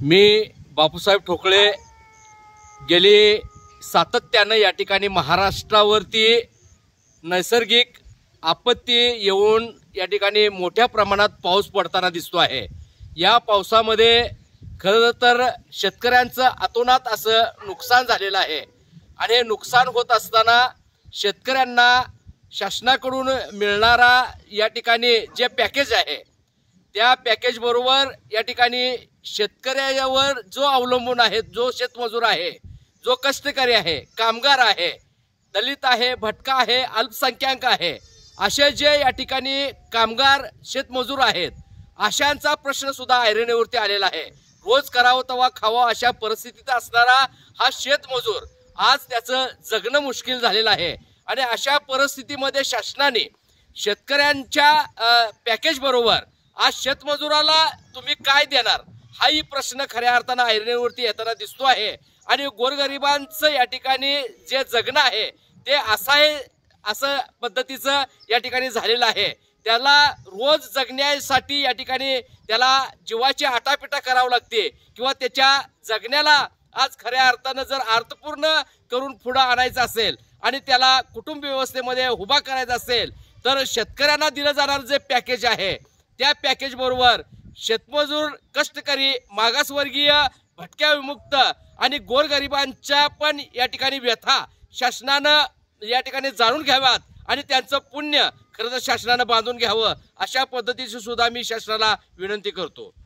मी बापूसाहेब ठोकळे गेली सातत्यानं या ठिकाणी महाराष्ट्रावरती नैसर्गिक आपत्ती येऊन या ठिकाणी मोठ्या प्रमाणात पाऊस पडताना दिसतो आहे। या पावसामध्ये खरं तर शेतकऱ्यांचं अतोनात असं नुकसान झालेलं आहे आणि हे नुकसान होत असताना शेतकऱ्यांना शासनाकडून मिळणारा या ठिकाणी जे पॅकेज आहे त्या पॅकेज बरोबर या ठिकाणी शेतकऱ्यावर जो अवलंबून आहे, जो शेतमजूर आहे, जो कष्टकरी आहे, कामगार आहे, दलित आहे, भटका आहे, अल्पसंख्याक आहे, असे जे या ठिकाणी कामगार शेतमजूर आहेत अशांचा प्रश्न सुद्धा ऐरणीवरती आलेला आहे। रोज करावं तवा खावं अशा परिस्थितीत असणारा हा शेतमजूर आज त्याचं जगणं मुश्किल झालेलं आहे आणि अशा परिस्थितीमध्ये शासनाने शेतकऱ्यांच्या पॅकेज बरोबर आज शेतमजुराला तुम्ही काय देणार हाही प्रश्न खऱ्या अर्थानं ऐरणीवरती येताना दिसतो आहे आणि गोरगरिबांचं या ठिकाणी जे जगणं आहे ते असं पद्धतीचं या ठिकाणी झालेलं आहे। त्याला रोज जगण्यासाठी या ठिकाणी त्याला जीवाची आटापिटा करावं लागते किंवा त्याच्या जगण्याला आज खऱ्या अर्थानं जर अर्थपूर्ण करून पुढे आणायचं असेल आणि त्याला कुटुंब व्यवस्थेमध्ये उभा करायचा असेल तर शेतकऱ्यांना दिलं जाणार जे पॅकेज आहे त्या पॅकेज बरोबर शेतमजूर, कष्टकरी, मागासवर्गीय, भटक्या विमुक्त आणि गोरगरिबांच्या पण या ठिकाणी व्यथा शासनानं या ठिकाणी जाणून घ्याव्यात आणि त्यांचं पुण्य खरं तर शासनानं बांधून घ्यावं अशा पद्धतीची सुद्धा मी शासनाला विनंती करतो।